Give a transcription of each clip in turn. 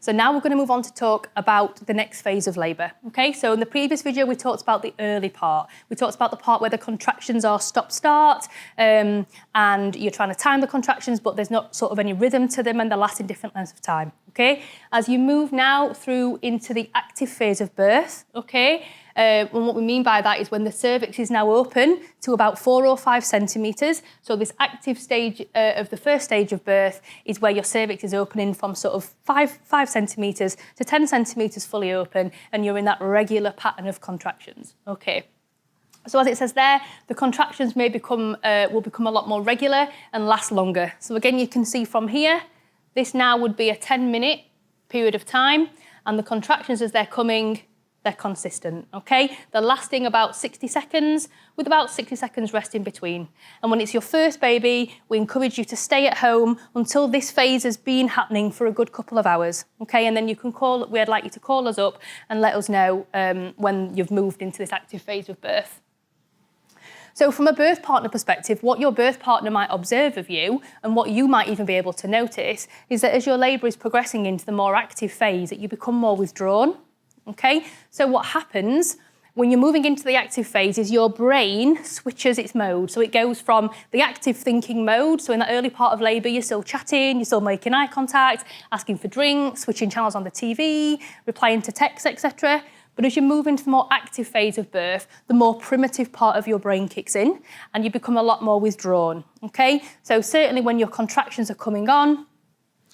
So now we're going to move on to talk about the next phase of labour. Okay, so in the previous video we talked about the early part. We talked about the part where the contractions are stop-start and you're trying to time the contractions, but there's not sort of any rhythm to them and they're lasting different lengths of time. Okay, as you move now through into the active phase of birth, okay, and what we mean by that is when the cervix is now open to about 4 or 5 centimetres. So this active stage of the first stage of birth is where your cervix is opening from sort of 5 centimetres to 10 centimetres fully open, and you're in that regular pattern of contractions. Okay. So as it says there, the contractions will become a lot more regular and last longer. So again, you can see from here, this now would be a 10-minute period of time, and the contractions as they're coming, they're consistent, okay? They're lasting about 60 seconds, with about 60 seconds rest in between. And when it's your first baby, we encourage you to stay at home until this phase has been happening for a good couple of hours, okay? And then you can we'd like you to call us up and let us know when you've moved into this active phase of birth. So from a birth partner perspective, what your birth partner might observe of you and what you might even be able to notice is that as your labour is progressing into the more active phase, that you become more withdrawn, okay? So what happens when you're moving into the active phase is your brain switches its mode. So it goes from the active thinking mode, so in that early part of labour, you're still chatting, you're still making eye contact, asking for drinks, switching channels on the TV, replying to texts, etc. But as you move into the more active phase of birth, the more primitive part of your brain kicks in and you become a lot more withdrawn, okay? So certainly when your contractions are coming on,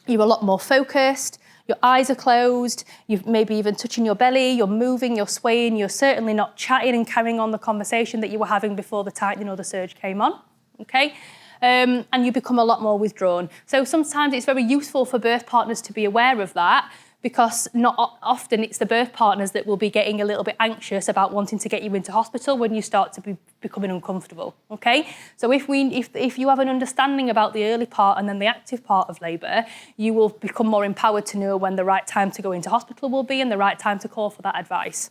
you're a lot more focused, your eyes are closed, you're maybe even touching your belly, you're moving, you're swaying, you're certainly not chatting and carrying on the conversation that you were having before the surge came on, okay? And you become a lot more withdrawn. So sometimes it's very useful for birth partners to be aware of that, because not often it's the birth partners that will be getting a little bit anxious about wanting to get you into hospital when you start to be becoming uncomfortable, okay? So if you have an understanding about the early part and then the active part of labour, you will become more empowered to know when the right time to go into hospital will be and the right time to call for that advice.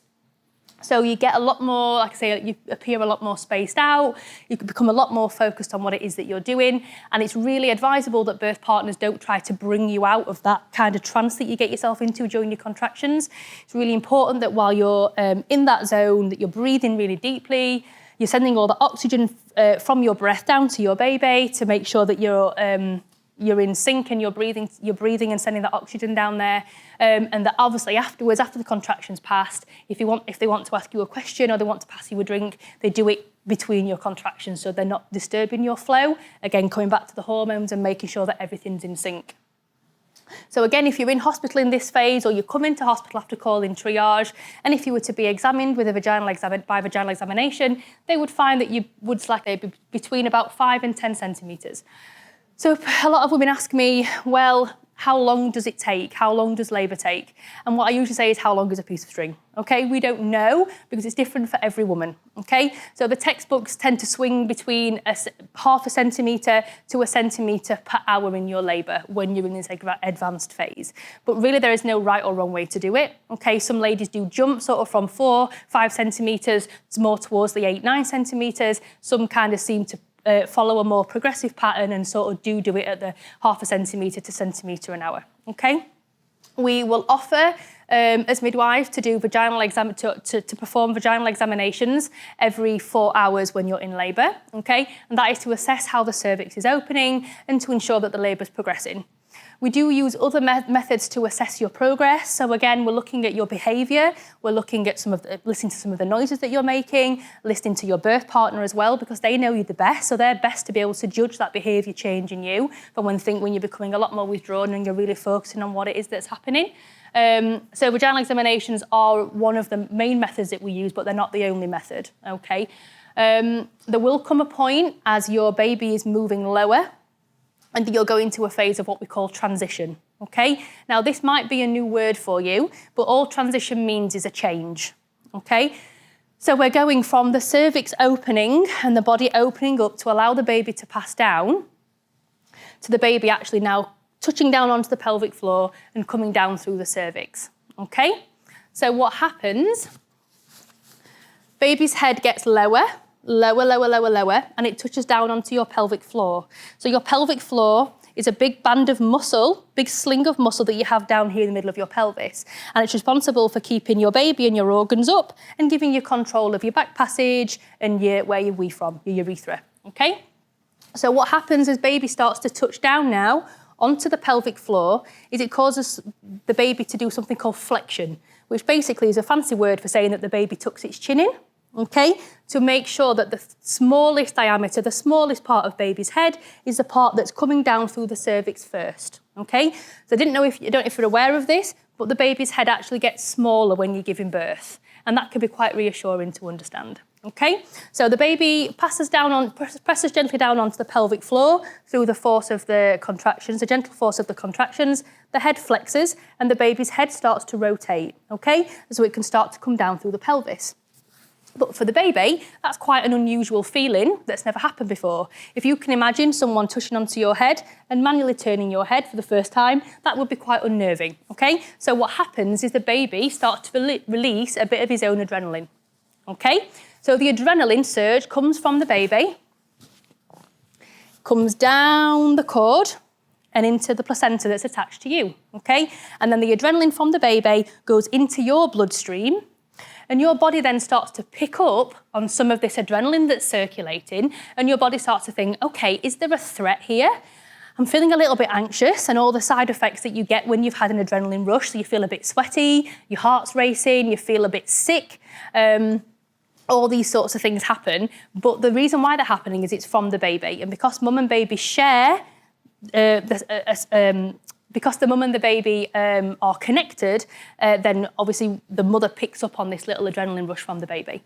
So you get a lot more, like I say, you appear a lot more spaced out, you can become a lot more focused on what it is that you're doing, and it's really advisable that birth partners don't try to bring you out of that kind of trance that you get yourself into during your contractions. It's really important that while you're in that zone, that you're breathing really deeply, you're sending all the oxygen from your breath down to your baby to make sure that you're in sync and you're breathing and sending that oxygen down there. And that obviously afterwards, after the contractions passed, if they want to ask you a question or they want to pass you a drink, they do it between your contractions so they're not disturbing your flow. Again, coming back to the hormones and making sure that everything's in sync. So again, if you're in hospital in this phase or you come into hospital after calling triage, and if you were to be examined with a vaginal examination, they would find that you would be between about 5 and 10 centimetres. So a lot of women ask me, well, how long does it take? How long does labour take? And what I usually say is, how long is a piece of string? Okay, we don't know because it's different for every woman. Okay, so the textbooks tend to swing between half a centimetre to a centimetre per hour in your labour when you're in this advanced phase. But really there is no right or wrong way to do it. Okay, some ladies do jump sort of from 4-5 centimetres more towards the 8-9 centimetres. Some kind of seem to follow a more progressive pattern and sort of do it at the half a centimetre to centimetre an hour, okay? We will offer, as midwives, to do to perform vaginal examinations every 4 hours when you're in labour, okay? And that is to assess how the cervix is opening and to ensure that the labour is progressing. We do use other methods to assess your progress. So again, we're looking at your behaviour. We're looking at listening to some of the noises that you're making, listening to your birth partner as well, because they know you the best. So they're best to be able to judge that behaviour change in you from when you're becoming a lot more withdrawn and you're really focusing on what it is that's happening. So vaginal examinations are one of the main methods that we use, but they're not the only method, okay? There will come a point as your baby is moving lower and you'll go into a phase of what we call transition, okay? Now, this might be a new word for you, but all transition means is a change, okay? So we're going from the cervix opening and the body opening up to allow the baby to pass down to the baby actually now touching down onto the pelvic floor and coming down through the cervix, okay? So what happens, baby's head gets lower, and it touches down onto your pelvic floor. So your pelvic floor is a big band of muscle, big sling of muscle that you have down here in the middle of your pelvis. And it's responsible for keeping your baby and your organs up and giving you control of your back passage and where you wee from, your urethra, okay? So what happens as baby starts to touch down now onto the pelvic floor is it causes the baby to do something called flexion, which basically is a fancy word for saying that the baby tucks its chin in, okay, to make sure that the smallest diameter, the smallest part of baby's head is the part that's coming down through the cervix first, okay? So I don't know if you're aware of this, but the baby's head actually gets smaller when you're giving birth, and that can be quite reassuring to understand. Okay, so the baby presses gently down onto the pelvic floor through the force of the contractions, the gentle force of the contractions. The head flexes and the baby's head starts to rotate, okay? So it can start to come down through the pelvis. But for the baby, that's quite an unusual feeling that's never happened before. If you can imagine someone touching onto your head and manually turning your head for the first time, that would be quite unnerving, okay? So what happens is the baby starts to release a bit of his own adrenaline, okay? So the adrenaline surge comes from the baby, comes down the cord and into the placenta that's attached to you, okay? And then the adrenaline from the baby goes into your bloodstream and your body then starts to pick up on some of this adrenaline that's circulating and your body starts to think, okay, is there a threat here? I'm feeling a little bit anxious and all the side effects that you get when you've had an adrenaline rush. So you feel a bit sweaty, your heart's racing, you feel a bit sick. All these sorts of things happen, but the reason why they're happening is it's from the baby. And because mum and baby share, because the mum and the baby are connected, then obviously the mother picks up on this little adrenaline rush from the baby.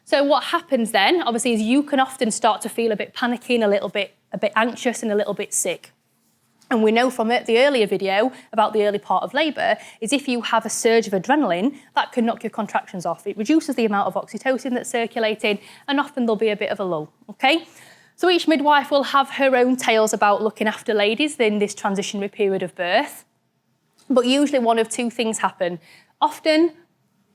So what happens then, obviously, is you can often start to feel a bit panicky and a bit anxious and a little bit sick. And we know from the earlier video about the early part of labour is if you have a surge of adrenaline, that can knock your contractions off. It reduces the amount of oxytocin that's circulating and often there'll be a bit of a lull, okay? So each midwife will have her own tales about looking after ladies in this transitionary period of birth. But usually one of two things happen. Often,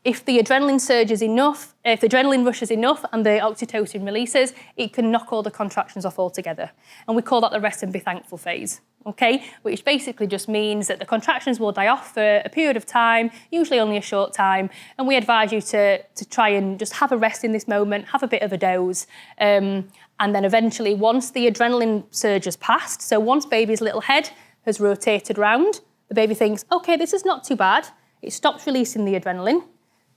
if the adrenaline surge is enough, if the adrenaline rush is enough and the oxytocin releases, it can knock all the contractions off altogether. And we call that the rest and be thankful phase, okay? Which basically just means that the contractions will die off for a period of time, usually only a short time, and we advise you to try and just have a rest in this moment, have a bit of a doze, and then eventually once the adrenaline surge has passed, so once baby's little head has rotated round, the baby thinks, okay, this is not too bad, it stops releasing the adrenaline.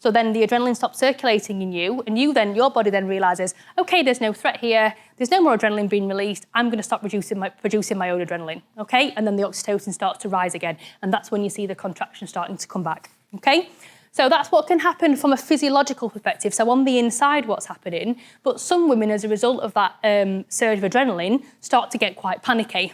So then the adrenaline stops circulating in you and your body then realises, okay, there's no threat here, there's no more adrenaline being released, I'm going to stop producing my own adrenaline, okay? And then the oxytocin starts to rise again, and that's when you see the contraction starting to come back, okay? So that's what can happen from a physiological perspective, so on the inside what's happening, but some women, as a result of that surge of adrenaline, start to get quite panicky.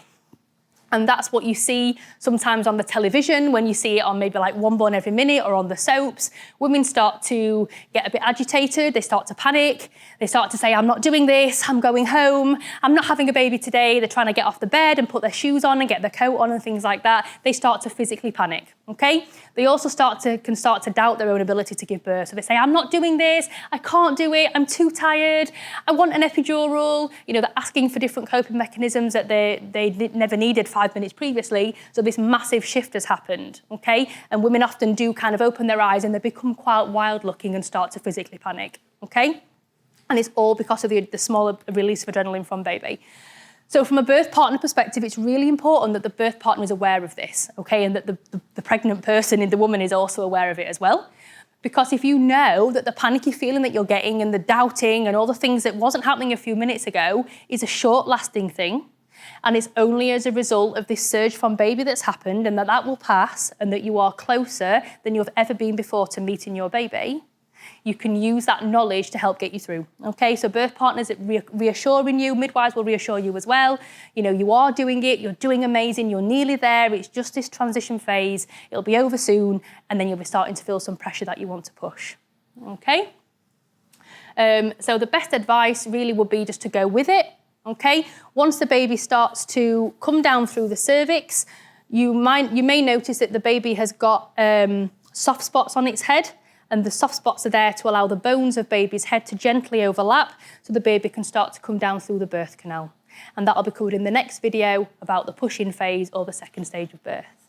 And that's what you see sometimes on the television when you see it on maybe like One Born Every Minute or on the soaps. Women start to get a bit agitated, they start to panic, they start to say, I'm not doing this, I'm going home, I'm not having a baby today. They're trying to get off the bed and put their shoes on and get their coat on and things like that. They start to physically panic, okay? They also can start to doubt their own ability to give birth. So they say, I'm not doing this, I can't do it, I'm too tired, I want an epidural. You know, they're asking for different coping mechanisms that they never needed 5 minutes previously, so this massive shift has happened, okay? And women often do kind of open their eyes and they become quite wild looking and start to physically panic, okay? And it's all because of the smaller release of adrenaline from baby. So from a birth partner perspective, it's really important that the birth partner is aware of this, okay? And that the pregnant person and the woman is also aware of it as well. Because if you know that the panicky feeling that you're getting and the doubting and all the things that wasn't happening a few minutes ago is a short-lasting thing, and it's only as a result of this surge from baby that's happened and that will pass and that you are closer than you've ever been before to meeting your baby, you can use that knowledge to help get you through, okay? So birth partners reassuring you, midwives will reassure you as well. You know, you are doing it, you're doing amazing, you're nearly there, it's just this transition phase, it'll be over soon, and then you'll be starting to feel some pressure that you want to push, okay? So the best advice really would be just to go with it, okay? Once the baby starts to come down through the cervix, you may notice that the baby has got soft spots on its head, and the soft spots are there to allow the bones of baby's head to gently overlap so the baby can start to come down through the birth canal. And that'll be covered in the next video about the push-in phase or the second stage of birth.